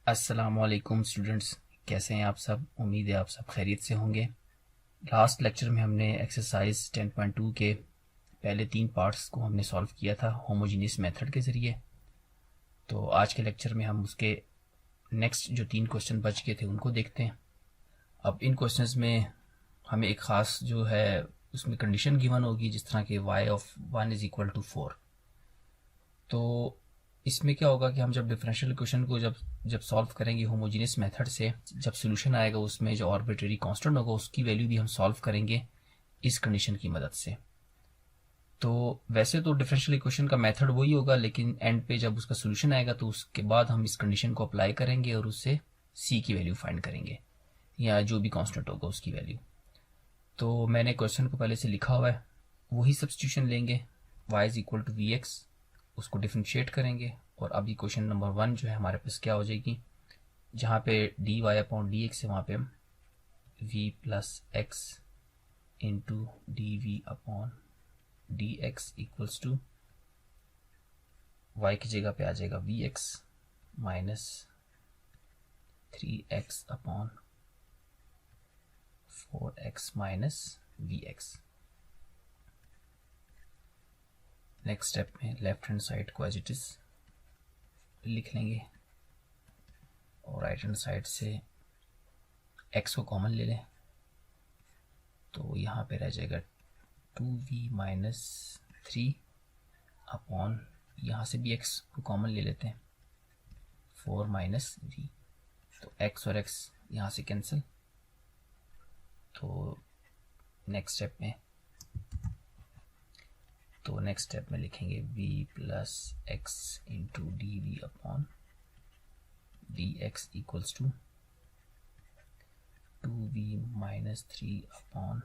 अस्सलामुअलैकुम स्टूडेंट्स, कैसे हैं आप सब। उम्मीद है आप सब खैरियत से होंगे। लास्ट लेक्चर में हमने एक्सरसाइज 10.2 के पहले 3 पार्ट्स को हमने सॉल्व किया था होमोजीनियस मेथड के ज़रिए। तो आज के लेक्चर में हम उसके नेक्स्ट जो 3 क्वेश्चन बच गए थे उनको देखते हैं। अब इन क्वेश्चंस में हमें एक ख़ास जो है उसमें कंडीशन गिवन होगी, जिस तरह के y of 1 is equal to 4। तो इसमें क्या होगा कि हम जब डिफरेंशियल इक्वेशन को जब जब सॉल्व करेंगे होमोजीनियस मेथड से, जब सोल्यूशन आएगा उसमें जो आर्बिट्रेरी कांस्टेंट होगा उसकी वैल्यू भी हम सॉल्व करेंगे इस कंडीशन की मदद से। तो वैसे तो डिफरेंशियल इक्वेशन का मेथड वही होगा, लेकिन एंड पे जब उसका सोल्यूशन आएगा तो उसके बाद हम इस कंडीशन को अप्लाई करेंगे और उससे सी की वैल्यू फाइंड करेंगे, या जो भी कांस्टेंट होगा उसकी वैल्यू। तो मैंने क्वेश्चन को पहले से लिखा हुआ है, वही सब्स्टिट्यूशन लेंगे। y is equal to V X, उसको डिफ्रेंशिएट करेंगे और अब इक्वेशन नंबर 1 जो है हमारे पास क्या हो जाएगी, जहाँ पे D Y upon D X है वहाँ पे हम v plus X into D V upon D X equals to Y की जगह पे आ जाएगा V X minus 3x upon 4x minus V X. Next step में लेफ्ट हैंड साइड को एज इट इज लिख लेंगे और राइट हैंड साइड से x को कॉमन ले लें, तो यहाँ पे रह जाएगा 2v माइनस 3 अपॉन, यहाँ से भी x को कॉमन ले लेते हैं, 4 माइनस v। तो x और x यहाँ से कैंसिल। तो नेक्स्ट स्टेप में लिखेंगे v plus X into D V upon D X equals to 2v minus 3 upon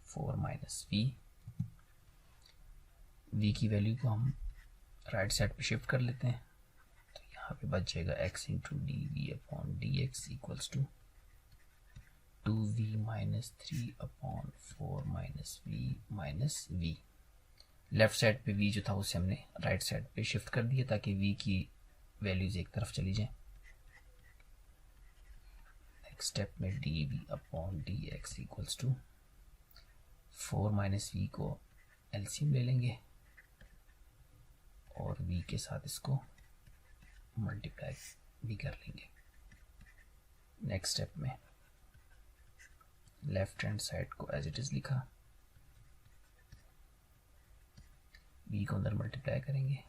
4 minus v की वैल्यू को हम राइट साइड पे शिफ्ट कर लेते हैं। तो यहाँ पे बच जाएगा x into D V upon D X equals to 2v minus 3 upon 4 minus v। Left side पे v जो था उसे हमने राइट साइड पे शिफ्ट कर दिया ताकि v की वैल्यूज एक तरफ चली जाए। नेक्स्ट स्टेप में dv upon D X equals to 4 minus v को एलसीएम ले लेंगे और v के साथ इसको मल्टीप्लाई भी कर लेंगे। नेक्स्ट स्टेप में लेफ्ट हैंड साइड को एज इट इज लिखा, v को अंदर मल्टीप्लाई करेंगे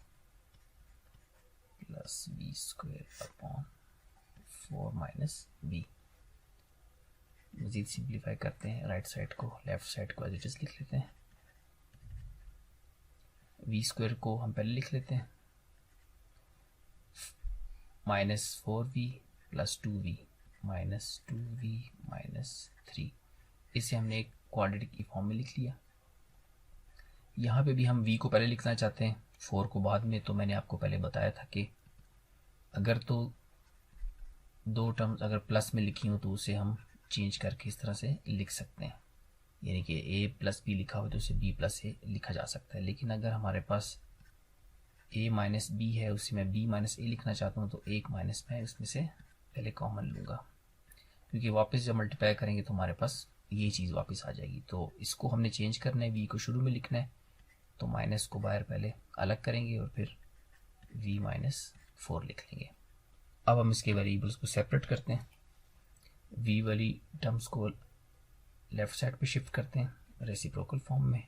plus v square upon 4 minus v। मजीद सिंप्लीफाई करते हैं, राइट साइड को लेफ्ट साइड को एज इट इज लिख लेते हैं। v स्क्वायर को हम पहले लिख लेते हैं, minus 4v plus 2v minus 2v minus 3। इसे हमने एक क्वाड्रेटिक की फॉर्म में लिख लिया। यहाँ पे भी हम v को पहले लिखना चाहते हैं, 4 को बाद में। तो मैंने आपको पहले बताया था कि अगर तो दो टर्म्स अगर प्लस में लिखी हो तो उसे हम चेंज करके इस तरह से लिख सकते हैं, यानी कि a प्लस बी लिखा हो तो उसे b प्लस ए लिखा जा सकता है। लेकिन अगर हमारे पास a माइनस बी है, उसे मैं b माइनस ए लिखना चाहता हूँ, तो एक माइनस मैं उसमें से पहले कॉमन लूँगा, क्योंकि वापस जब मल्टीप्लाई करेंगे तो हमारे पास ये चीज़ वापस आ जाएगी। तो इसको हमने चेंज करना है, v को शुरू में लिखना है, तो माइनस को बाहर पहले अलग करेंगे और फिर v माइनस 4 लिख लेंगे। अब हम इसके वेरिएबल्स को सेपरेट करते हैं, v वाली टर्म्स को लेफ्ट साइड पे शिफ्ट करते हैं रेसिप्रोकल फॉर्म में।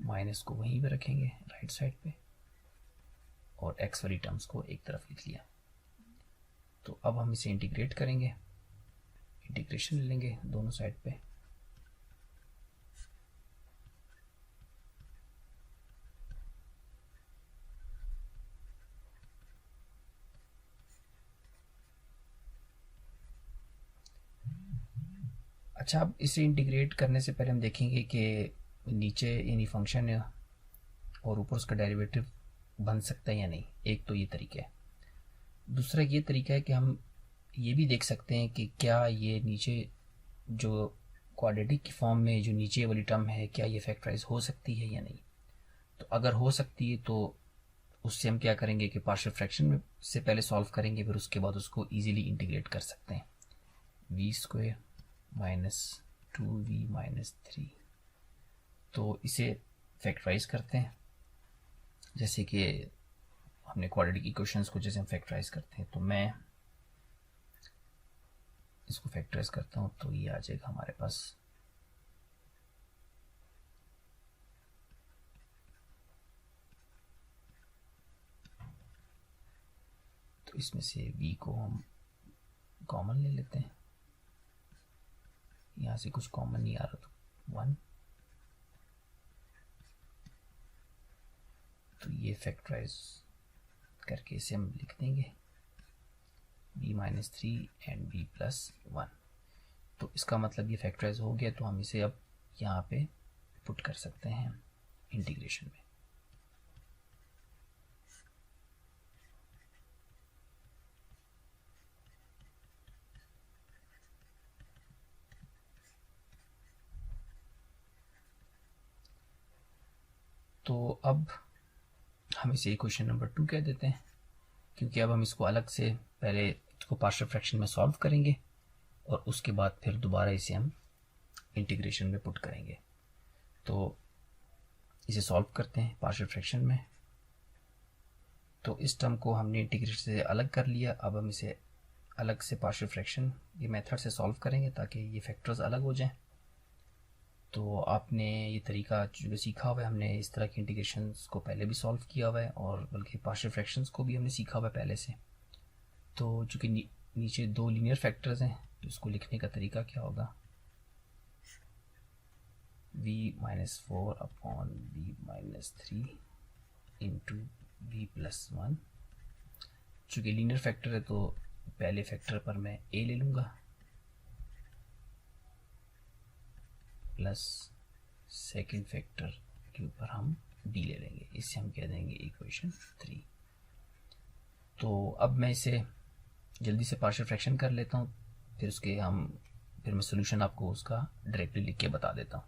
माइनस को वहीं पे रखेंगे राइट साइड पे और x वाली टर्म्स को एक तरफ लिख लिया। तो अब हम इसे इंटीग्रेट करेंगे, इंटीग्रेशन ले लेंगे दोनों साइड पे। अच्छा, अब इसे इंटीग्रेट करने से पहले हम देखेंगे कि नीचे यानी फंक्शन और ऊपर उसका डेरिवेटिव बन सकता है या नहीं। एक तो ये तरीका है। दूसरा ये तरीका है कि हम ये भी देख सकते हैं कि क्या ये नीचे जो क्वाड्रेटिक की फॉर्म में जो नीचे वाली टर्म है क्या ये फैक्टराइज हो सकती है या नहीं। तो अगर हो सकती है तो उससे हम क्या करेंगे कि पार्शियल फ्रैक्शन में से पहले सॉल्व करेंगे, फिर उसके बाद उसको इजीली इंटीग्रेट कर सकते हैं। We square minus 2v minus 3, तो इसे फैक्टराइज करते हैं। जैसे कि हमने क्वाड्रेटिक इक्वेशंस को जैसे हम फैक्टराइज करते हैं, तो मैं इसको फैक्टराइज करता हूँ तो ये आ जाएगा हमारे पास तो इसमें से v को हम कॉमन ले लेते हैं, यहाँ से कुछ कॉमन नहीं आ रहा तो 1, तो ये फैक्टराइज करके इसे हम लिख देंगे b minus 3 and b plus 1। तो इसका मतलब ये फैक्टराइज हो गया, तो हम इसे अब यहाँ पे पुट कर सकते हैं इंटीग्रेशन में। तो अब हम इसे इक्वेशन नंबर 2 कह देते हैं, क्योंकि अब हम इसको अलग से पहले इसको पार्शियल फ्रैक्शन में सॉल्व करेंगे और उसके बाद फिर दोबारा इसे हम इंटीग्रेशन में पुट करेंगे। तो इसे सॉल्व करते हैं पार्शियल फ्रैक्शन में। तो इस टर्म को हमने इंटीग्रेशन से अलग कर लिया, अब हम इसे अलग से पार्शियल फ्रैक्शन ये मेथड से सॉल्व करेंगे ताकि ये फैक्टर्स अलग हो जाएं। तो आपने ये तरीका जो सीखा हुआ है, हमने इस तरह के इंटीग्रेशंस को पहले भी सॉल्व किया हुआ है और बल्कि पार्शियल फ्रैक्शंस को भी हमने सीखा हुआ है पहले से। तो चूँकि नीचे दो लीनियर फैक्टर्स हैं, तो इसको लिखने का तरीका क्या होगा, v minus 4 upon v minus 3 into v plus 1। चूँकि लीनियर फैक्टर है तो पहले फैक्टर पर मैं a ले लूँगा प्लस सेकंड फैक्टर के ऊपर हम b ले लेंगे, इससे हम कह देंगे इक्वेशन 3। तो अब मैं इसे जल्दी से पार्शियल फ्रैक्शन कर लेता हूँ, फिर मैं सोल्यूशन आपको उसका डायरेक्टली लिख के बता देता हूँ।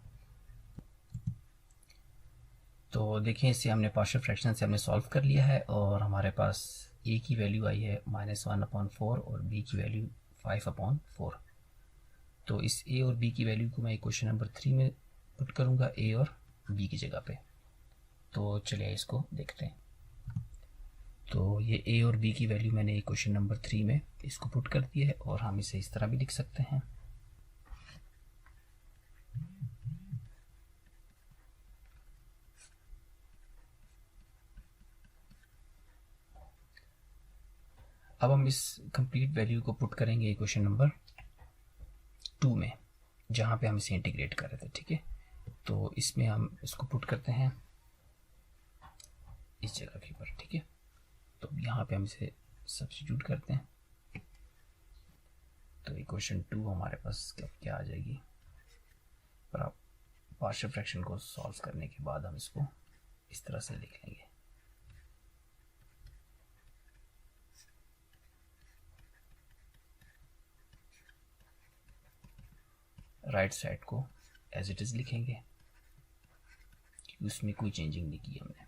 तो देखिए इसे हमने पार्शियल फ्रैक्शन से हमने सॉल्व कर लिया है और हमारे पास a की वैल्यू आई है -1/4 और b की वैल्यू 5/4। तो इस a और b की वैल्यू को मैं इक्वेशन नंबर 3 में पुट करूँगा a और b की जगह पे। तो चलिए इसको देखते हैं। तो ये a और b की वैल्यू मैंने इक्वेशन नंबर 3 में इसको पुट कर दिया है और हम इसे इस तरह भी लिख सकते हैं। अब हम इस कंप्लीट वैल्यू को पुट करेंगे इक्वेशन नंबर 2 में, जहाँ पे हम इसे इंटीग्रेट कर रहे थे, ठीक है। तो इसमें हम इसको पुट करते हैं इस जगह के ऊपर, ठीक है। तो यहाँ पे हम इसे सब्स्टिट्यूट करते हैं, तो इक्वेशन 2 हमारे पास क्या आ जाएगी। पर आप पार्शियल फ्रैक्शन को सॉल्व करने के बाद हम इसको इस तरह से लिख लेंगे। राइट साइड को एज इट इज़ लिखेंगे क्योंकि उसमें कोई चेंजिंग नहीं की हमने।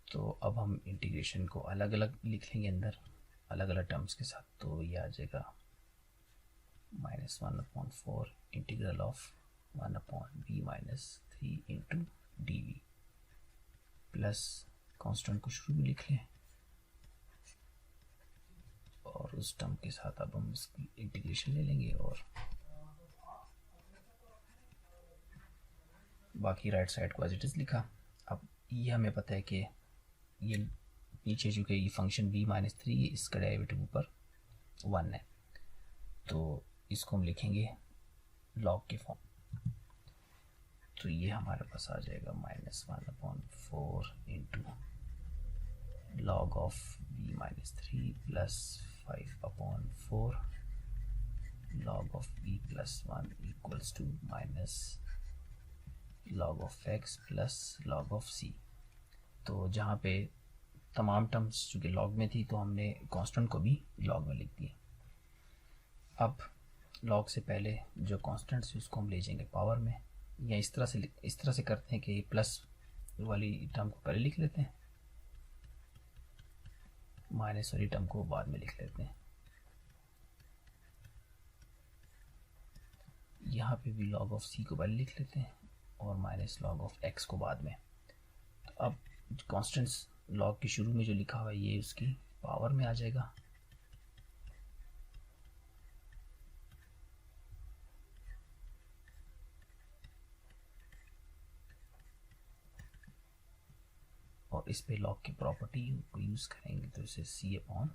तो अब हम इंटीग्रेशन को अलग अलग लिख लेंगे अंदर अलग अलग टर्म्स के साथ। तो ये आ जाएगा -1/4 integral of 1/b minus 3 into D plus constant को शुरू में लिख लें और उस टर्म के साथ अब हम इसकी इंटीग्रेशन ले लेंगे और बाकी राइट साइड को एज इट इज़ लिखा। अब ये हमें पता है कि ये नीचे चूँकि ये फंक्शन b माइनस 3 इसका डेरिवेटिव ऊपर 1 है, तो इसको हम लिखेंगे लॉग के फॉर्म। तो ये हमारे पास आ जाएगा -1/4 into log of b minus 3 plus 5/4 log of b plus 1 equals to minus log of x plus log of c। तो जहाँ पे तमाम टर्म्स चूँकि लॉग में थी तो हमने कांस्टेंट को भी लॉग में लिख दिया। अब लॉग से पहले जो कांस्टेंट्स है उसको हम ले जाएंगे पावर में, या इस तरह से करते हैं कि प्लस वाली टर्म को पहले लिख लेते हैं, माइनस वाली टर्म को बाद में लिख लेते हैं। यहाँ पे भी log ऑफ c को पहले लिख लेते हैं और माइनस log ऑफ x को बाद में। तो अब कांस्टेंट्स log के शुरू में जो लिखा हुआ है ये उसकी पावर में आ जाएगा। और इस पे log की प्रॉपर्टी को यूज़ करेंगे तो इसे c अपॉन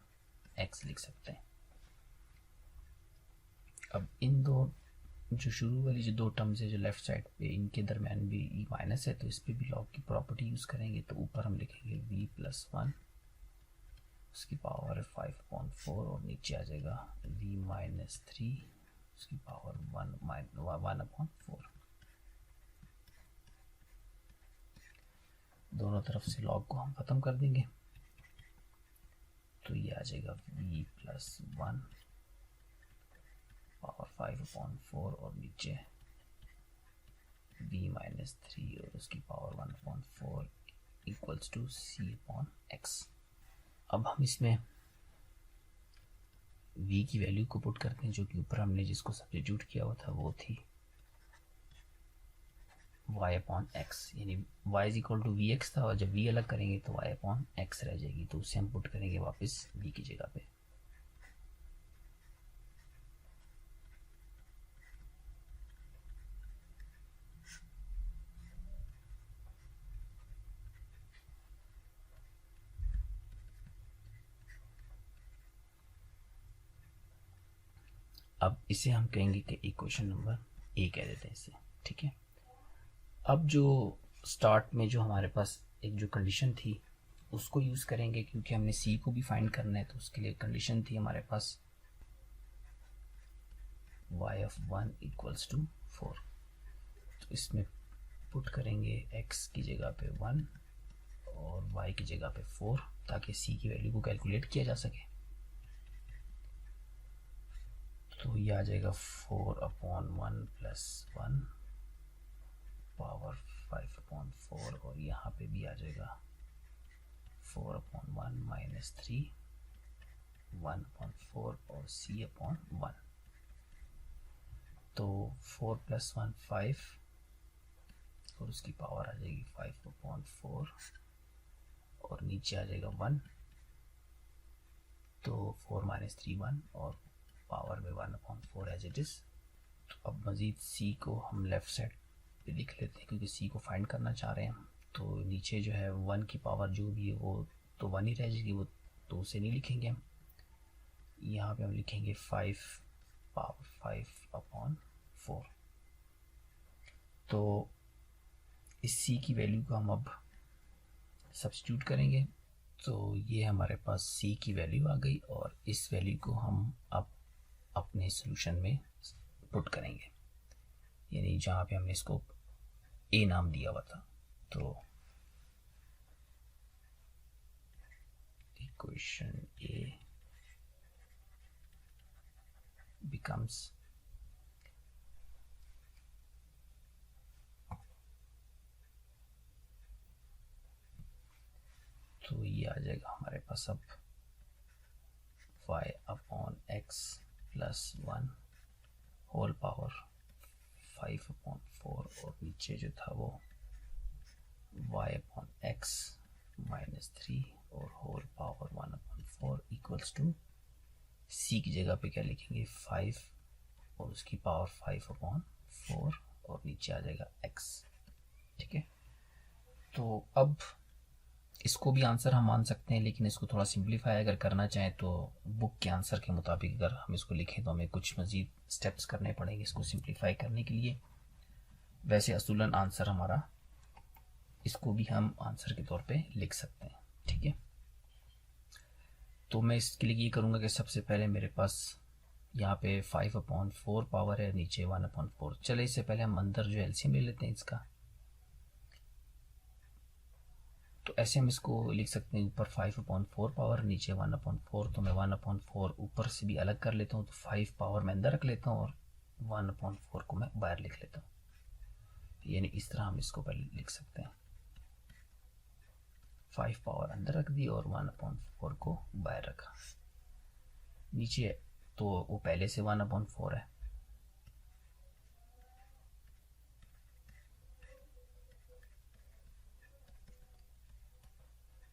x लिख सकते हैं। अब इन दो जो शुरू वाली जो दो टर्म्स है जो लेफ्ट साइड पे, इनके दरम्यान भी ई माइनस है, तो इस पे भी log की प्रॉपर्टी यूज़ करेंगे। तो ऊपर हम लिखेंगे v प्लस 1, उसकी पावर है 5/4 और नीचे आ जाएगा v माइनस 3, उसकी पावर 1/4। दोनों तरफ से log को हम ख़त्म कर देंगे तो ये आ जाएगा v प्लस 1 पावर 5/4 और नीचे v माइनस 3 और उसकी power 1/4 equals to c upon x। अब हम इसमें v की वैल्यू को पुट करते हैं, जो कि ऊपर हमने जिसको सब्स्टिट्यूट किया हुआ था वो थी y अपॉन x, यानी y is equal to V X था, और जब v अलग करेंगे तो y अपॉन x रह जाएगी, तो उसे हम पुट करेंगे वापस v की जगह पे। अब इसे हम कहेंगे कि इक्वेशन नंबर ए कह देते हैं इसे, ठीक है। अब जो स्टार्ट में जो हमारे पास एक जो कंडीशन थी उसको यूज़ करेंगे, क्योंकि हमने सी को भी फाइंड करना है, तो उसके लिए कंडीशन थी हमारे पास y ऑफ 1 इक्वल्स टू 4। तो इसमें पुट करेंगे x की जगह पे 1 और y की जगह पे 4, ताकि c की वैल्यू को कैलकुलेट किया जा सके। तो ये आ जाएगा 4/1 प्लस 1 पावर 5/4, और यहाँ पे भी आ जाएगा 4/1 माइनस 3 1/4 और c अपॉन 1। तो 4 प्लस 1 5 और उसकी पावर आ जाएगी 5/4 और नीचे आ जाएगा 1, तो 4 माइनस 3 1 और पावर में 1/4 एज इट इज़। तो अब मज़ीद c को हम लेफ़्ट साइड पे लिख लेते हैं, क्योंकि c को फाइंड करना चाह रहे हैं हम। तो नीचे जो है 1 की पावर जो भी है वो तो 1 ही रह जाएगी, वो तो उसे नहीं लिखेंगे हम। यहाँ पे हम लिखेंगे 5 पावर 5/4। तो इस c की वैल्यू को हम अब सब्स्टिट्यूट करेंगे, तो ये हमारे पास c की वैल्यू आ गई, और इस वैल्यू को हम अब अपने सॉल्यूशन में पुट करेंगे, यानी जहाँ पे हमने इसको a नाम दिया हुआ था। तो इक्वेशन a becomes तो ये आ जाएगा हमारे पास अब y upon x plus 1 whole power 5/4 और नीचे जो था वो y अपॉन x माइनस 3 और whole power 1/4 equals to c की जगह पे क्या लिखेंगे 5 और उसकी पावर 5/4 और नीचे आ जाएगा x, ठीक है। तो अब इसको भी आंसर हम मान सकते हैं, लेकिन इसको थोड़ा सिंप्लीफाई अगर करना चाहें तो बुक के आंसर के मुताबिक अगर हम इसको लिखें तो हमें कुछ मज़ीद स्टेप्स करने पड़ेंगे इसको सिंप्लीफाई करने के लिए। वैसे असूलन आंसर हमारा, इसको भी हम आंसर के तौर पे लिख सकते हैं, ठीक है। तो मैं इसके लिए ये करूँगा कि सबसे पहले मेरे पास यहाँ पे 5/4 पावर है, नीचे 1/4। चले इससे पहले हम अंदर जो एलसीएम ले लेते हैं इसका। तो ऐसे हम इसको लिख सकते हैं, ऊपर 5/4 पावर, नीचे 1/4। तो मैं 1/4 ऊपर से भी अलग कर लेता हूँ, तो 5 पावर मैं अंदर रख लेता हूँ और 1/4 को मैं बाहर लिख लेता हूँ। यानी इस तरह हम इसको पहले लिख सकते हैं, 5 पावर अंदर रख दी और 1/4 को बाहर रखा। नीचे तो वो पहले से 1/4 है,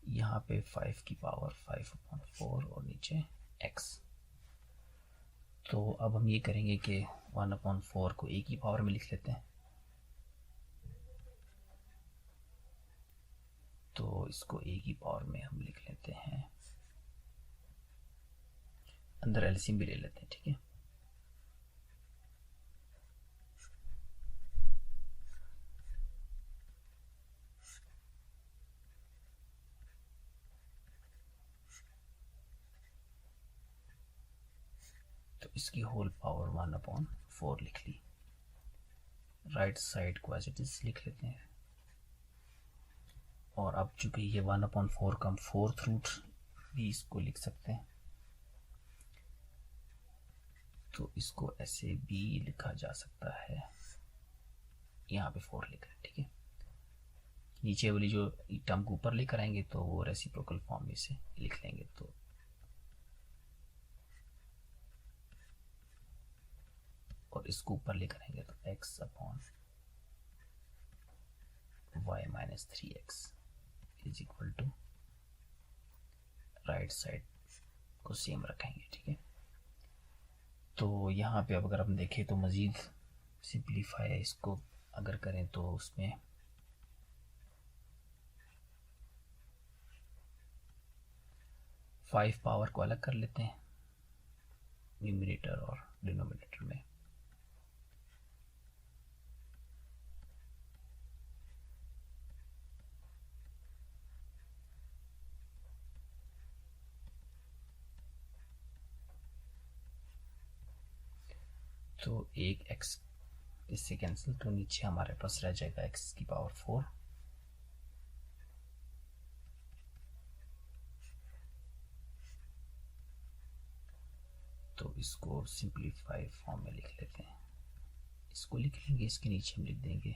यहाँ पे 5 की पावर 5/4 और नीचे x। तो अब हम ये करेंगे कि 1/4 को a की पावर में लिख लेते हैं। तो इसको a की पावर में हम लिख लेते हैं, अंदर एलसीएम भी ले लेते हैं, ठीक है। तो इसकी होल पावर 1/4 लिख ली। राइट साइड को एज इट इज लिख लेते हैं। और अब चूंकि ये 1/4 का हम 4th रूट भी इसको लिख सकते हैं, तो इसको ऐसे भी लिखा जा सकता है, यहाँ पे 4 लिखा है, ठीक है। नीचे वाली जो टर्म को ऊपर लेकर आएंगे तो वो रेसिप्रोकल फॉर्म में से लिख लेंगे। तो और इसको ऊपर लेकर आएंगे तो x/y-3x is equal to, right side को सेम रखेंगे, ठीक है। तो यहाँ पे अब अगर हम देखें तो मज़ीद सिंप्लीफाई इसको अगर करें तो उसमें फाइव पावर को अलग कर लेते हैं न्यूमरेटर और डिनोमिनेटर में। तो एक x इससे कैंसिल, तो नीचे हमारे पास रह जाएगा x की पावर 4। तो इसको सिंप्लीफाई फॉर्म में लिख लेते हैं, इसको लिख लेंगे, इसके नीचे हम लिख देंगे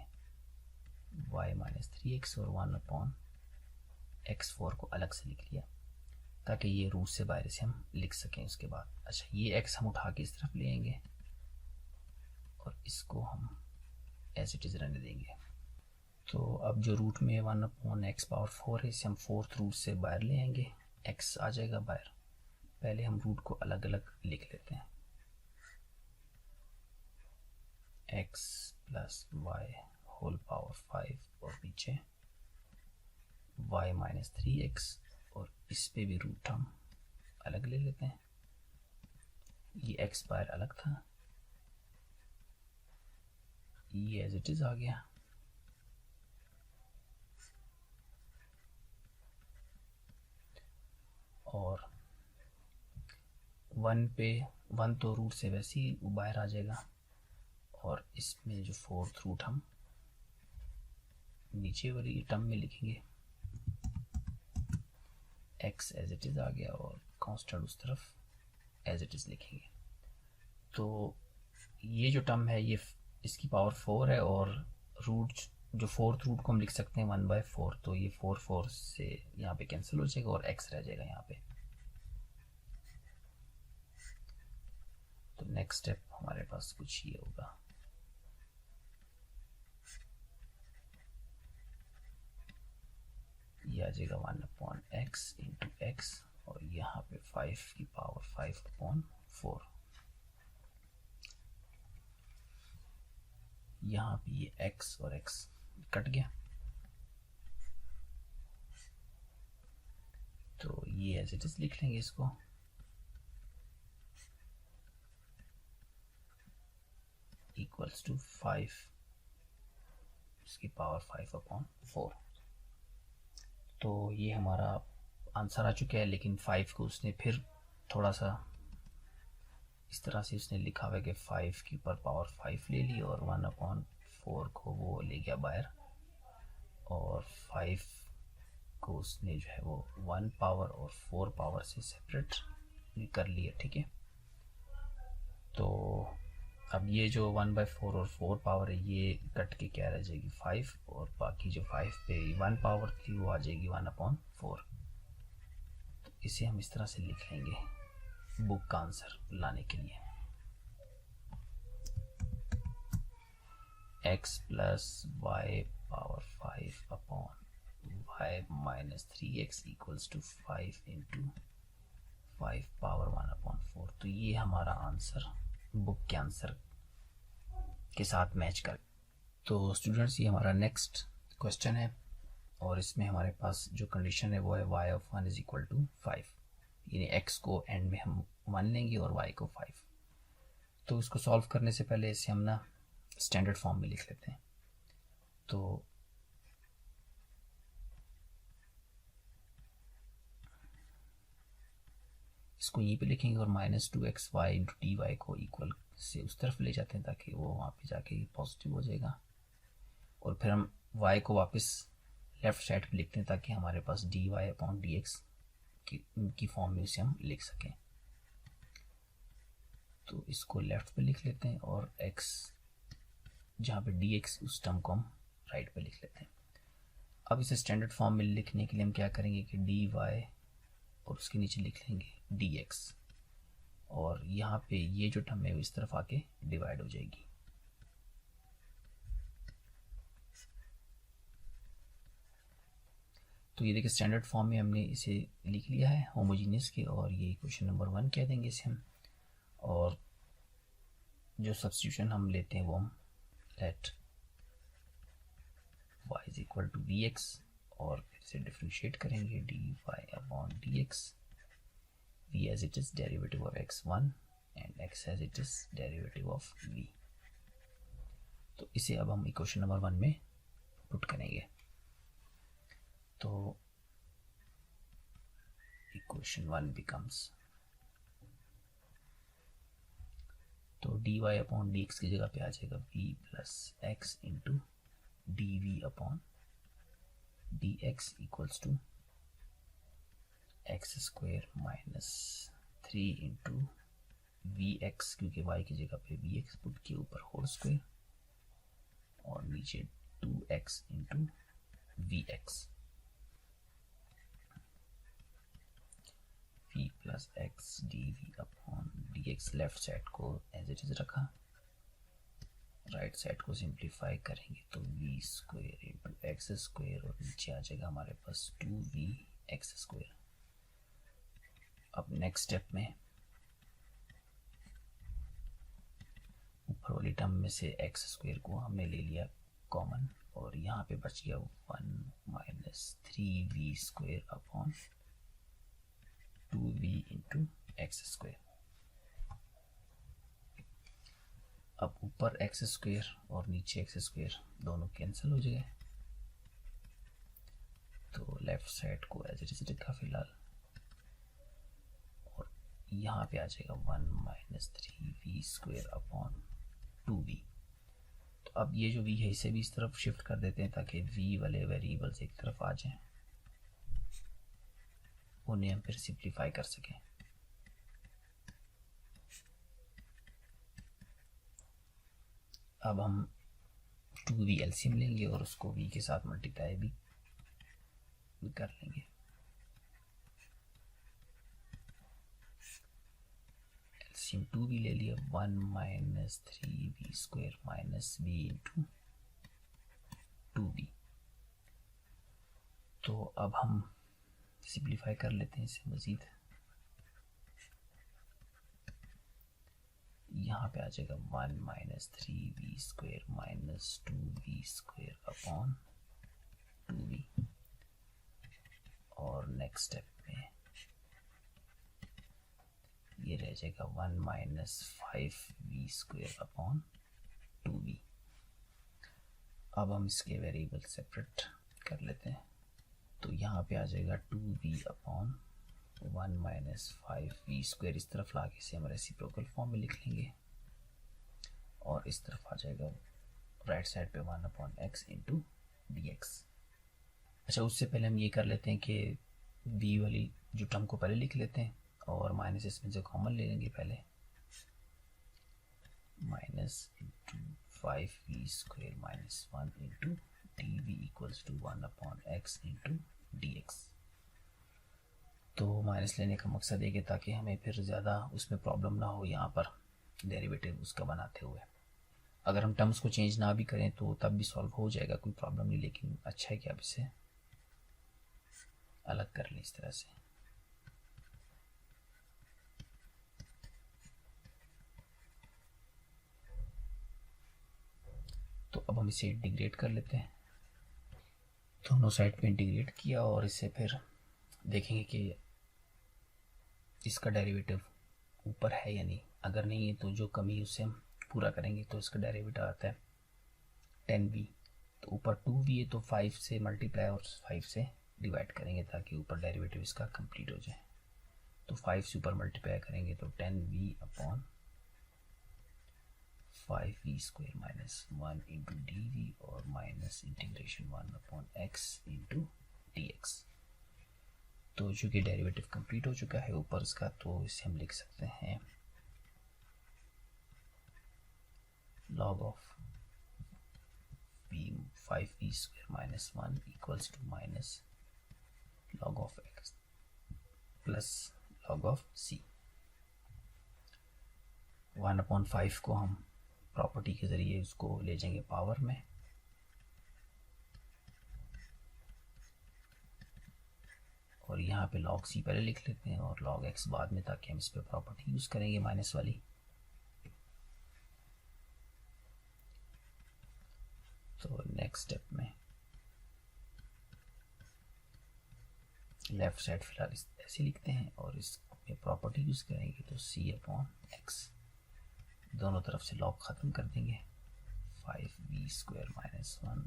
y-3x और 1/x4 को अलग से लिख लिया ताकि ये रूट से बाहर से हम लिख सकें। उसके बाद अच्छा ये x हम उठा के इस तरफ ले आएंगे और इसको हम एज इट इज रहने देंगे। तो अब जो रूट में 1/x⁴ है, इसे हम 4th रूट से बाहर ले आएंगे, x आ जाएगा बाहर। पहले हम रूट को अलग अलग लिख लेते हैं, x + y होल पावर 5 और नीचे y-3x, और इस पे भी रूट हम अलग ले लेते हैं। ये x बाहर अलग था, ये एज इट इज आ गया। और 1 तो रूट से वैसे ही बाहर आ जाएगा, और इसमें जो 4th रूट हम नीचे वाली टर्म में लिखेंगे, x एज इट इज आ गया और कांस्टेंट उस तरफ एज इट इज लिखेंगे। तो ये जो टर्म है ये इसकी पावर 4 है, और रूट जो 4th रूट को हम लिख सकते हैं 1/4। तो ये 4 से यहाँ पे कैंसिल हो जाएगा और x रह जाएगा यहाँ पे। तो नेक्स्ट स्टेप हमारे पास कुछ ये होगा, ये आ जाएगा 1/x इंटू x, और यहाँ पे 5 की पावर 5/4। यहाँ पे ये x और x कट गया, तो ये एज इट इज लिख लेंगे इसको, इक्वल्स टू 5 इसकी पावर 5/4। तो ये हमारा आंसर आ चुका है, लेकिन 5 को उसने फिर थोड़ा सा इस तरह से उसने लिखा हुआ है कि 5 की ऊपर पावर 5 ले ली और 1/4 को वो ले गया बाहर, और 5 को उसने जो है वो 1 पावर और 4 पावर से सेपरेट कर लिया, ठीक है। तो अब ये जो 1/4 और 4 पावर है ये कट के क्या रह जाएगी 5, और बाकी जो 5 पे 1 पावर थी वो आ जाएगी 1/4। तो इसे हम इस तरह से लिख लेंगे बुक का आंसर लाने के लिए। x plus Y power 5 upon Y minus 3x equals to 5 into 5 power 1/4। तो ये हमारा आंसर बुक के आंसर के साथ मैच कर। तो स्टूडेंट्स ये हमारा नेक्स्ट क्वेश्चन है, और इसमें हमारे पास जो कंडीशन है वो है y of 1 is equal to 5, यानी x को एंड में हम 1 लेंगे और y को 5। तो इसको सॉल्व करने से पहले इसे हम ना स्टैंडर्ड फॉर्म में लिख लेते हैं। तो इसको यहीं पे लिखेंगे और -2xy इंटू डी वाई को इक्वल से उस तरफ ले जाते हैं ताकि वो वहाँ पे जाके पॉजिटिव हो जाएगा, और फिर हम y को वापस लेफ्ट साइड पे लिखते हैं ताकि हमारे पास dy अपॉन dx की फॉर्म में इसे हम लिख सकें। तो इसको लेफ्ट पे लिख लेते हैं और x जहाँ पे dx उस टर्म को हम राइट पे लिख लेते हैं। अब इसे स्टैंडर्ड फॉर्म में लिखने के लिए हम क्या करेंगे कि dy और उसके नीचे लिख लेंगे dx, और यहाँ पे ये जो टर्म है वो इस तरफ आके डिवाइड हो जाएगी। तो ये देखिए स्टैंडर्ड फॉर्म में हमने इसे लिख लिया है होमोजीनियस के, और ये क्वेश्चन नंबर 1 कह देंगे इसे हम। और जो सब्स्टिट्यूशन हम लेते हैं वो हम let y is equal to vx, और फिर से डिफ्रेंशिएट करेंगे dy upon dx, v as it is derivative of x1 and x as it is derivative of v। तो इसे अब हम इक्वेशन नंबर 1 में पुट करेंगे। तो इक्वेशन 1 बिकम्स, तो dy अपॉन dx की जगह पे आ जाएगा v plus x into dv upon dx equals to X square minus 3 into V X, क्योंकि y की जगह पे वी एक्स पुट के ऊपर होल स्क्वायर, और नीचे 2x into V X, v plus X D V upon D X. Left side को as it is रखा, राइट साइड को सिंप्लीफाई करेंगे तो V square into X square, और नीचे आ जाएगा हमारे पास 2v एक्स स्क्वायर। अब नेक्स्ट स्टेप में ऊपर वाली टर्म में से एक्स स्क्वायर को हमने ले लिया कॉमन, और यहाँ पे बच गया 1 minus 3v square upon 2v into X square. अब ऊपर एक्स स्क्वायर और नीचे एक्स स्क्वायर दोनों कैंसिल हो जाए, तो लेफ्ट साइड को एज इट इज लिखा फिलहाल, और यहाँ पे आ जाएगा 1 minus 3v square upon 2v। तो अब ये जो v है इसे भी इस तरफ शिफ्ट कर देते हैं ताकि v वाले वेरिएबल्स एक तरफ आ जाएं, उन्हें हम फिर सिंप्लीफाई कर सकें। अब हम 2v एलसीएम लेंगे और उसको v के साथ मल्टीप्लाई भी कर लेंगे। एलसीएम 2v ले लिया, 1 minus 3v square minus v into 2v। तो अब हम सिंप्लीफाई कर लेते हैं इसे मज़ीद। यहाँ पे आ जाएगा 1 minus 3v square minus 2v square upon 2v, और नेक्स्ट स्टेप में ये रह जाएगा 1 minus 5v square upon 2v। अब हम इसके वेरिएबल सेपरेट कर लेते हैं, तो यहाँ पे आ जाएगा 2v upon 1 minus 5v square, इस तरफ लाके इसे हम रेसिप्रोकल फॉर्म में लिख लेंगे, और इस तरफ आ जाएगा राइट साइड पे 1 upon x into D x. अच्छा, उससे पहले हम ये कर लेते हैं कि बी वाली जो टर्म को पहले लिख लेते हैं और माइनस इसमें से कॉमन ले लेंगे पहले। Minus into 5v² minus 1 into D V equals to 1/x into D X. तो माइनस लेने का मकसद है कि ताकि हमें फिर ज़्यादा उसमें प्रॉब्लम ना हो यहाँ पर डेरिवेटिव उसका बनाते हुए। अगर हम टर्म्स को चेंज ना भी करें तो तब भी सॉल्व हो जाएगा, कोई प्रॉब्लम नहीं, लेकिन अच्छा है कि आप इसे अलग कर लें इस तरह से। तो अब हम इसे इंटीग्रेट कर लेते हैं। दोनों साइड पे इंटीग्रेट किया और इसे फिर देखेंगे कि इसका डेरिवेटिव ऊपर है या नहीं। अगर नहीं है तो जो कमी उससे हम पूरा करेंगे तो इसका डेरिवेटिव आता है 10v। तो ऊपर 2v है तो 5 से मल्टीप्लाई और 5 से डिवाइड करेंगे ताकि ऊपर डेरिवेटिव इसका कंप्लीट हो जाए। तो 5 से ऊपर मल्टीप्लाई करेंगे तो 10v upon 5v² minus 1 into D V और minus integration 1/x into D X. तो चूँकि डेरिवेटिव कंप्लीट हो चुका है ऊपर इसका, तो इसे हम लिख सकते हैं log of 5v² minus 1 equals to minus log of x plus log of c। 1/5 को हम प्रॉपर्टी के ज़रिए उसको ले जाएंगे पावर में, और यहाँ पे log c पहले लिख लेते हैं और log x बाद में, ताकि हम इस पर प्रॉपर्टी यूज़ करेंगे माइनस वाली। तो नेक्स्ट स्टेप में लेफ्ट साइड फिलहाल ऐसे लिखते हैं और इसमें प्रॉपर्टी यूज़ करेंगे तो c/x, दोनों तरफ से log ख़त्म कर देंगे। 5v² माइनस 1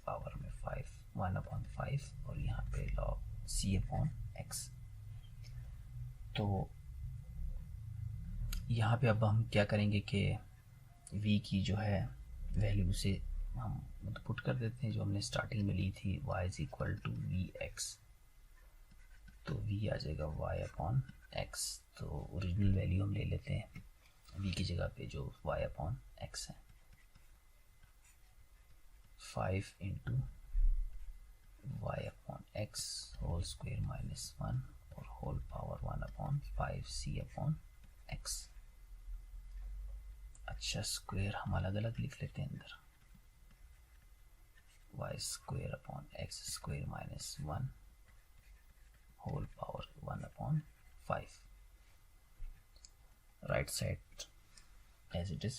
पावर में 1/5 और यहाँ पे log c/x। तो यहाँ पे अब हम क्या करेंगे कि v की जो है वैल्यू से हम पुट कर देते हैं जो हमने स्टार्टिंग में ली थी, y is equal to vx। तो v आ जाएगा y/x। तो ओरिजिनल वैल्यू हम ले लेते हैं v की जगह पे जो y/x है। 5 into y/x whole square minus 1 और होल पावर 1/5 c/x। अच्छा, स्क्वायर हम अलग अलग लिख लेते हैं अंदर। y² minus 1 whole power 1/5। Right side as it is,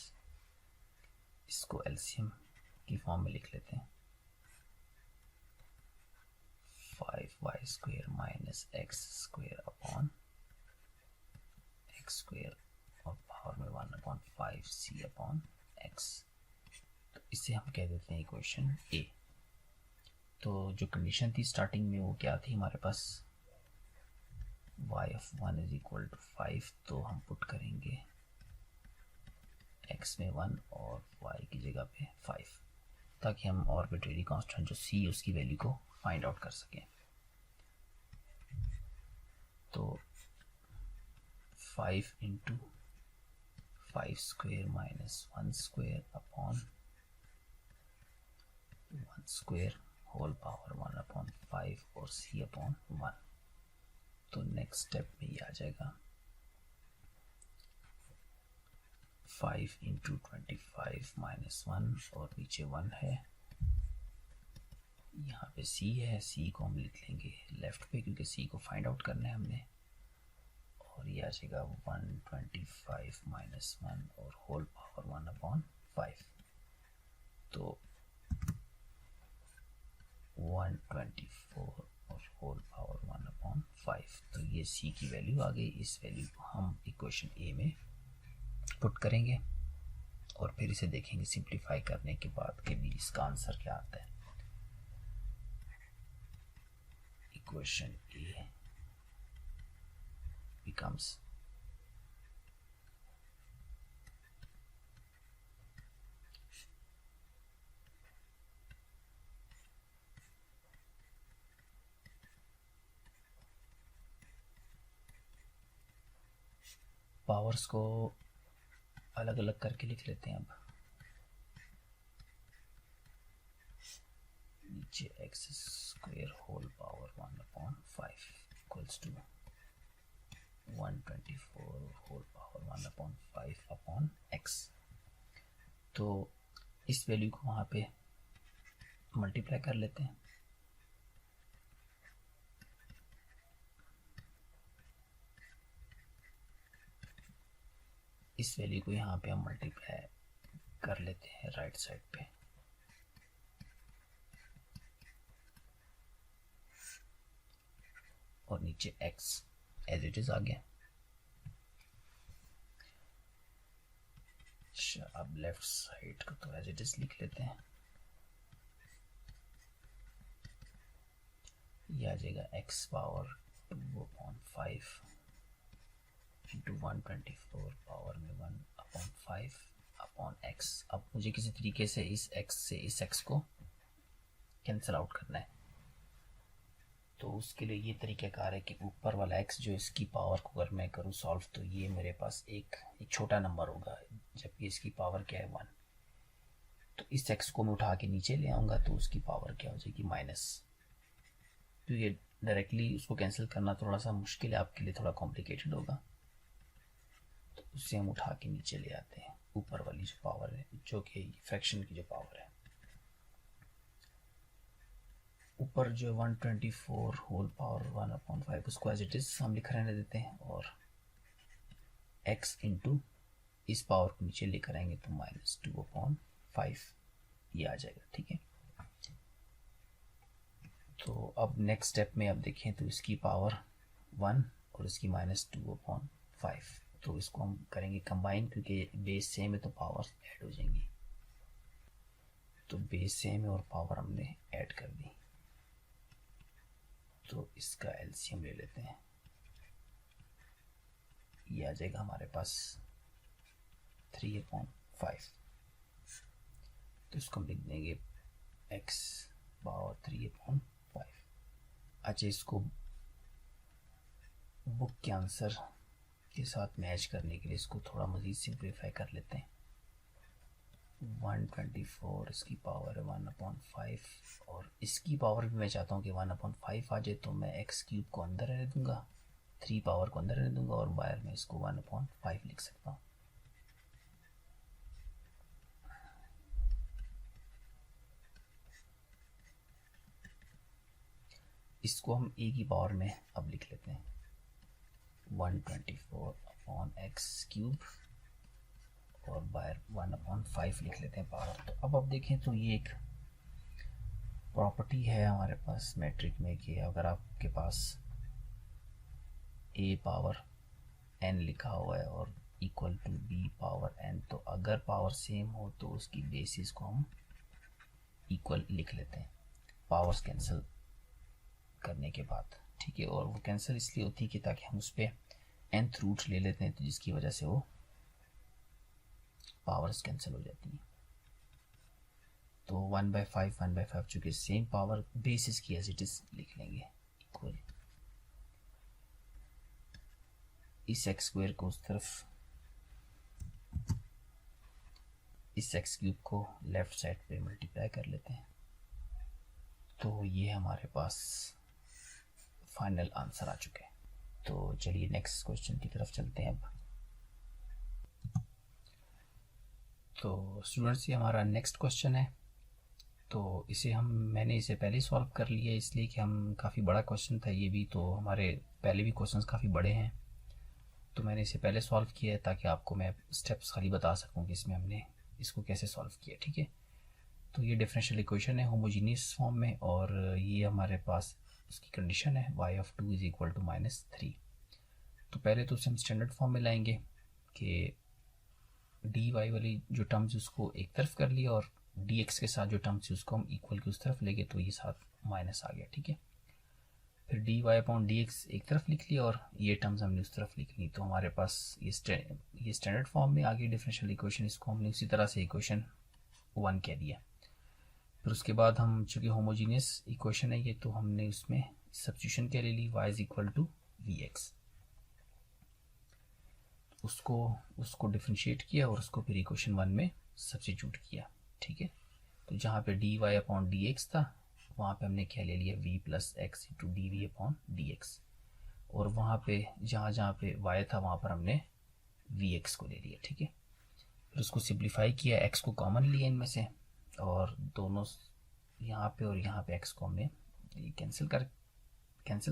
इसको एलसीएम की फॉर्म में लिख लेते हैं। 5y² minus x² upon x² और पावर में 1/5 c/x। तो इसे हम कह देते हैं इक्वेशन ए। तो जो कंडीशन थी स्टार्टिंग में वो क्या थी हमारे पास, y/1 इज इक्वल टू 5, तो हम पुट करेंगे x में 1 और y की जगह पे 5, ताकि हम आर्बिट्रेरी कांस्टेंट जो c उसकी वैल्यू को फाइंड आउट कर सकें। तो 5 into 5² minus 1² upon 1² whole power 1/5 और c/1। तो नेक्स्ट स्टेप में ये आ जाएगा 5 इंटू 25 माइनस 1 और नीचे 1 है, यहाँ पे c है, c को हम लिख लेंगे लेफ्ट पे क्योंकि c को फाइंड आउट करना है हमने। और ये आ जाएगा 125 माइनस 1 और होल पावर 1/5। तो 124 और होल पावर 1/5। तो ये c की वैल्यू आ गई। इस वैल्यू को हम इक्वेशन ए में पुट करेंगे और फिर इसे देखेंगे सिंप्लीफाई करने के बाद कि भी इसका आंसर क्या आता है। इक्वेशन ए becomes पावर्स को अलग अलग करके लिख लेते हैं। अब नीचे X square whole power 1/5 equals to 124 whole power 1/5 upon X. तो इस वैल्यू को वहाँ पे मल्टीप्लाई कर लेते हैं। इस वैल्यू को यहाँ पे हम मल्टीप्लाई कर लेते हैं राइट साइड पे। और नीचे x एज इट इज आ गया। अच्छा, अब लेफ्ट साइड को तो एज इट इज लिख लेते हैं। ये आ जाएगा x पावर 2/5 इंटू 124 पावर में 1/5 अपॉन x। अब मुझे किसी तरीके से इस x से इस x को कैंसिल आउट करना है। तो उसके लिए ये तरीक़ाकार है कि ऊपर वाला x जो इसकी पावर को अगर मैं करूँ सॉल्व, तो ये मेरे पास एक छोटा नंबर होगा, जबकि इसकी पावर क्या है 1। तो इस x को मैं उठा के नीचे ले आऊँगा तो उसकी पावर क्या हो जाएगी माइनस। तो ये डायरेक्टली उसको कैंसिल करना थोड़ा सा मुश्किल है, आपके लिए थोड़ा कॉम्प्लिकेटेड होगा। तो उससे हम उठा के नीचे ले आते हैं ऊपर वाली जो पावर है, जो कि फ्रैक्शन की जो पावर है। ऊपर जो 124 होल पावर 1/5 उसको एज इट इज हम लिख रहने देते हैं, और x इंटू इस पावर को नीचे लेकर आएंगे तो -2/5 ये आ जाएगा। ठीक है, तो अब नेक्स्ट स्टेप में अब देखें तो इसकी पावर 1 और इसकी -2/5, तो इसको हम करेंगे कंबाइन, क्योंकि बेस सेम है तो पावर ऐड हो जाएंगी। तो बेस सेम है और पावर हमने ऐड कर दी, तो इसका एलसीएम ले लेते हैं। ये आ जाएगा हमारे पास 3/5। तो इसको हम लिख देंगे x पावर 3/5। अच्छा, इसको बुक के आंसर के साथ मैच करने के लिए इसको थोड़ा मज़ीद सिंप्लीफाई कर लेते हैं। 124 इसकी पावर है 1/5, और इसकी पावर भी मैं चाहता हूँ कि 1/5 आ जाए, तो मैं एक्स क्यूब को अंदर रहने दूंगा, 3 पावर को अंदर रहने दूंगा, और बाहर में इसको 1/5 लिख सकता हूँ। इसको हम ए की पावर में अब लिख लेते हैं 124/x³ और बाहर 1/5 लिख लेते हैं पावर। तो अब देखें तो ये एक प्रॉपर्टी है हमारे पास मैट्रिक में कि अगर आपके पास a पावर n लिखा हुआ है और equal to b power n, तो अगर पावर सेम हो तो उसकी बेसिस को हम इक्वल लिख लेते हैं पावर्स कैंसिल करने के बाद। ठीक है, और वो कैंसिल इसलिए होती है कि ताकि हम उस पर nth रूट ले लेते हैं, तो जिसकी वजह से वो पावर्स कैंसिल हो जाती हैं। तो 1/5 चूँकि सेम पावर बेसिस की एज इट इज लिख लेंगे इक्वल इस x स्क्वायर को उस तरफ, इस x क्यूब को लेफ्ट साइड पे मल्टीप्लाई कर लेते हैं। तो ये हमारे पास फाइनल आंसर आ चुके हैं। तो चलिए नेक्स्ट क्वेश्चन की तरफ चलते हैं अब। तो स्टूडेंट्स, ये हमारा नेक्स्ट क्वेश्चन है। तो मैंने इसे पहले ही सॉल्व कर लिया, इसलिए कि हम काफ़ी बड़ा क्वेश्चन था ये भी, तो हमारे पहले भी क्वेश्चंस काफ़ी बड़े हैं, तो मैंने इसे पहले सॉल्व किया है ताकि आपको मैं स्टेप्स खाली बता सकूं कि इसमें हमने इसको कैसे सॉल्व किया। ठीक है, तो ये डिफरेंशियल इक्वेशन है होमोजीनियस फॉर्म में, और ये हमारे पास उसकी कंडीशन है y(2) = -3। तो पहले तो उसे हम स्टैंडर्ड फॉर्म में लाएंगे कि dy वाली जो टर्म्स उसको एक तरफ कर लिया, और dx के साथ जो टर्म्स उसको हम इक्वल की उस तरफ ले गए, तो ये साथ माइनस आ गया। ठीक है, फिर dy/dx एक तरफ लिख लिया और ये टर्म्स हमने उस तरफ लिख ली, तो हमारे पास ये स्टैंडर्ड फॉर्म में आ गई डिफरेंशियल इक्वेशन। इसको हमने उसी तरह से इक्वेशन 1 कह दिया। फिर उसके बाद हम चूँकि होमोजीनियस इक्वेशन है ये, तो हमने उसमें सब्स्टिट्यूशन क्या ले ली, y = vx। उसको उसको डिफ्रेंशिएट किया और उसको फिर इक्वेशन 1 में सब्स्टिट्यूट किया। ठीक है, तो जहाँ पे D Y upon D X था वहाँ पे हमने क्या ले लिया, v plus X into D V upon D X, और वहाँ पे जहाँ जहाँ पे y था वहाँ पर हमने वी एक्स को ले लिया। ठीक है, फिर उसको सिंप्लीफाई किया, x को कॉमन लिया इनमें से, और दोनों यहाँ पे और यहाँ पे x को हमने कैंसिल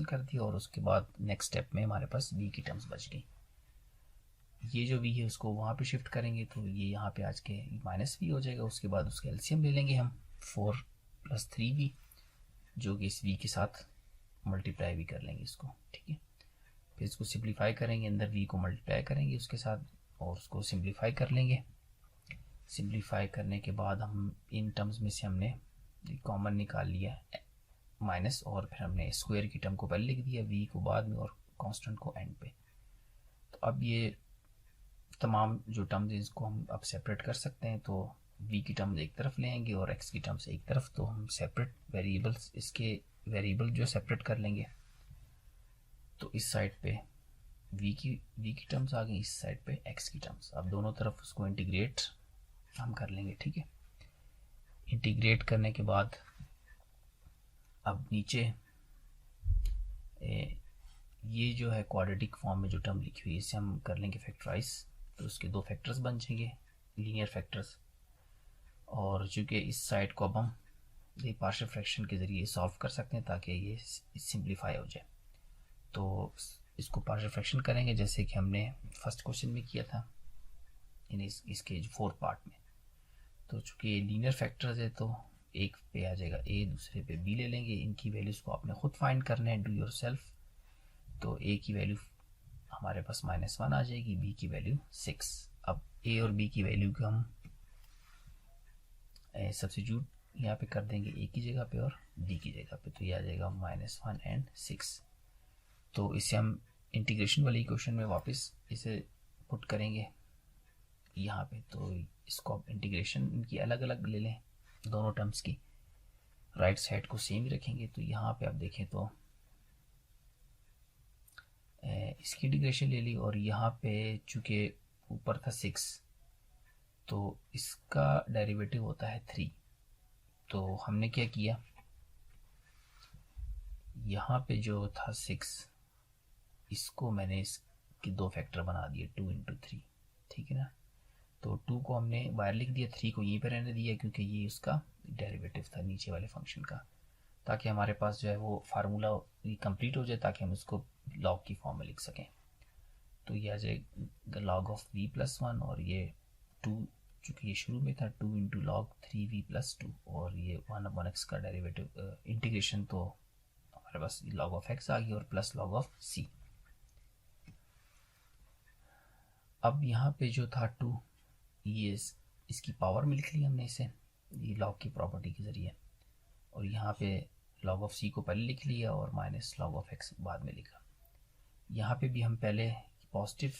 कर दिया, और उसके बाद नेक्स्ट स्टेप में हमारे पास v की टर्म्स बच गई। ये जो v है उसको वहाँ पे शिफ्ट करेंगे तो ये यहाँ पे आज के माइनस v हो जाएगा। उसके बाद उसका एलसीएम ले लेंगे हम 4 प्लस 3v, जो कि इस v के साथ मल्टीप्लाई भी कर लेंगे इसको। ठीक है, फिर इसको सिंप्लीफाई करेंगे, अंदर v को मल्टीप्लाई करेंगे उसके साथ और उसको सिंप्लीफाई कर लेंगे। सिंप्लीफाई करने के बाद हम इन टर्म्स में से हमने कॉमन निकाल लिया माइनस, और फिर हमने स्क्वायर की टर्म को पहले लिख दिया, v को बाद में और कांस्टेंट को एंड पे। तो अब ये तमाम जो टर्म्स इसको हम अब सेपरेट कर सकते हैं। तो v की टर्म्स एक तरफ ले आएंगे और x की टर्म्स एक तरफ, तो हम सेपरेट वेरिएबल्स इसके वेरिएबल जो सेपरेट कर लेंगे। तो इस साइड पे v की टर्म्स आ गई, इस साइड पे x की टर्म्स। अब दोनों तरफ उसको इंटीग्रेट हम कर लेंगे। ठीक है, इंटीग्रेट करने के बाद अब नीचे ये जो है क्वाड्रेटिक फॉर्म में जो टर्म लिखी हुई है इसे हम कर लेंगे फैक्टराइज, तो उसके दो फैक्टर्स बन जाएंगे, लीनियर फैक्टर्स। और चूँकि इस साइड को अब हम ये पार्शियल फ्रैक्शन के ज़रिए सॉल्व कर सकते हैं ताकि ये सिंप्लीफाई हो जाए। तो इसको पार्शियल फ्रैक्शन करेंगे जैसे कि हमने फर्स्ट क्वेश्चन में किया था इसके जो फोर्थ पार्ट में। तो चूँकि लीनियर फैक्टर्स है तो एक पे आ जाएगा a, दूसरे पे b ले लेंगे। इनकी वैल्यूज़ को आपने खुद फाइंड करना है, डू योर सेल्फ। तो a की वैल्यू हमारे पास -1 आ जाएगी, b की वैल्यू 6। अब a और b की वैल्यू को हम सब्स्टिट्यूट यहाँ पे कर देंगे a की जगह पे और b की जगह पे, तो ये आ जाएगा -1 एंड 6। तो इसे हम इंटीग्रेशन वाले इक्वेशन में वापस इसे पुट करेंगे यहाँ पे। तो इसको आप इंटीग्रेशन इनकी अलग अलग ले लें, दोनों टर्म्स की राइट साइड को सेम ही रखेंगे। तो यहाँ पे आप देखें तो इसकी इंटीग्रेशन ले ली, और यहाँ पे चूँकि ऊपर था 6 तो इसका डेरिवेटिव होता है 3। तो हमने क्या किया, यहाँ पे जो था 6 इसको मैंने इसके दो फैक्टर बना दिए, 2 इंटू 3। ठीक है ना, तो 2 को हमने बाहर लिख दिया, 3 को यहीं पर रहने दिया क्योंकि ये उसका डेरिवेटिव था नीचे वाले फंक्शन का, ताकि हमारे पास जो है वो फार्मूला कंप्लीट हो जाए ताकि हम उसको लॉग की फॉर्म में लिख सकें। तो ये आ जाएगा लॉग ऑफ v प्लस 1, और ये 2 चूँकि ये शुरू में था 2 इंटू लॉग 3v प्लस 2, और ये 1/x का डेरिवेटिव इंटीग्रेशन, तो हमारे पास लॉग ऑफ x आ गई और प्लस लॉग ऑफ c। अब यहाँ पे जो था 2 ये इसकी पावर में लिख ली हमने इसे, ये लॉग की प्रॉपर्टी के ज़रिए, और यहाँ पे log ऑफ c को पहले लिख लिया और माइनस log ऑफ x बाद में लिखा। यहाँ पे भी हम पहले पॉजिटिव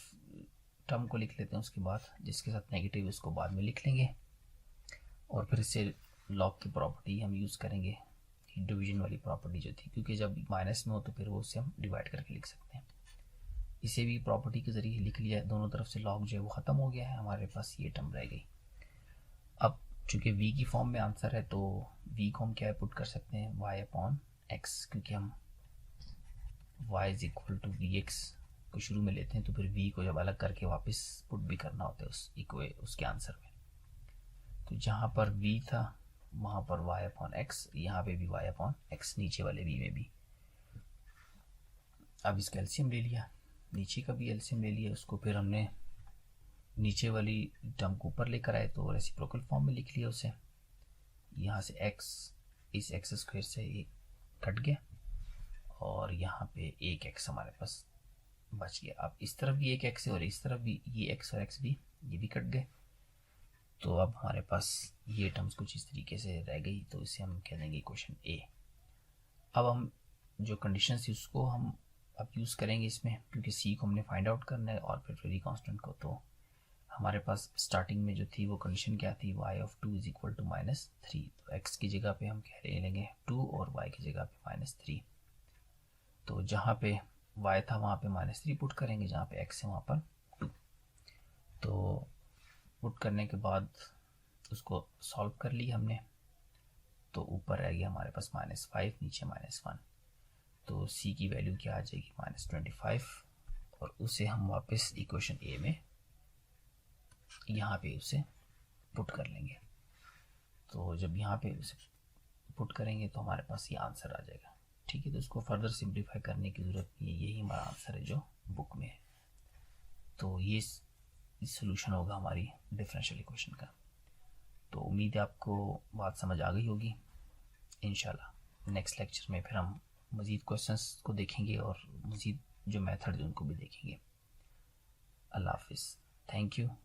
टर्म को लिख लेते हैं, उसके बाद जिसके साथ नेगेटिव उसको बाद में लिख लेंगे, और फिर इससे log की प्रॉपर्टी हम यूज़ करेंगे, डिवीजन वाली प्रॉपर्टी जो थी, क्योंकि जब माइनस में हो तो फिर वो उससे हम डिवाइड करके लिख सकते हैं। इसे भी प्रॉपर्टी के ज़रिए लिख लिया, दोनों तरफ से log जो है वो ख़त्म हो गया है, हमारे पास ये टर्म रह गई। अब चूँकि v की फॉर्म में आंसर है तो v को हम क्या पुट कर सकते हैं, y अपॉन एक्स, क्योंकि हम y is equal to V X को शुरू में लेते हैं तो फिर v को जब अलग करके वापस पुट भी करना होता है उसके आंसर में। तो जहाँ पर v था वहाँ पर y अपॉन एक्स, यहाँ पे भी y अपॉन एक्स, नीचे वाले v में भी। अब इसका एलसीएम ले लिया, नीचे का भी एलसीएम ले लिया, उसको फिर हमने नीचे वाली टर्म को ऊपर लेकर आए तो रेसिप्रोकल फॉर्म में लिख लिया उसे। यहाँ से x इस एक्स स्क्वायर से ये कट गया, और यहाँ पे एक x हमारे पास बच गया। अब इस तरफ भी एक x है और इस तरफ भी ये x और x भी ये भी कट गए। तो अब हमारे पास ये टर्म्स कुछ इस तरीके से रह गई, तो इसे हम कह देंगे इक्वेशन a। अब हम जो कंडीशन थी उसको हम अब यूज़ करेंगे इसमें, क्योंकि c को हमने फाइंड आउट करना है और फिर वेरी कांस्टेंट को। तो हमारे पास स्टार्टिंग में जो थी वो कंडीशन क्या थी, y of 2 is equal to -3। तो x की जगह पे हम कह रहे लेंगे 2 और y की जगह पे -3। तो जहाँ पे y था वहाँ पे -3 पुट करेंगे, जहाँ पे x है वहाँ पर 2। तो पुट करने के बाद उसको सॉल्व कर लिया हमने, तो ऊपर रह गया हमारे पास -5, नीचे -1। तो c की वैल्यू क्या आ जाएगी, -25, और उसे हम वापस इक्वेशन a में यहाँ पे उसे पुट कर लेंगे। तो जब यहाँ पे उसे पुट करेंगे तो हमारे पास ये आंसर आ जाएगा। ठीक है, तो इसको फर्दर सिंप्लीफाई करने की ज़रूरत नहीं है, यही हमारा आंसर है जो बुक में है। तो ये सोल्यूशन होगा हमारी डिफरेंशियल इक्वेशन का। तो उम्मीद है आपको बात समझ आ गई होगी। इंशाल्लाह नेक्स्ट लेक्चर में फिर हम मज़ीद क्वेश्चंस को देखेंगे और मज़ीद जो मेथड है उनको भी देखेंगे। अल्लाह हाफिज़, थैंक यू।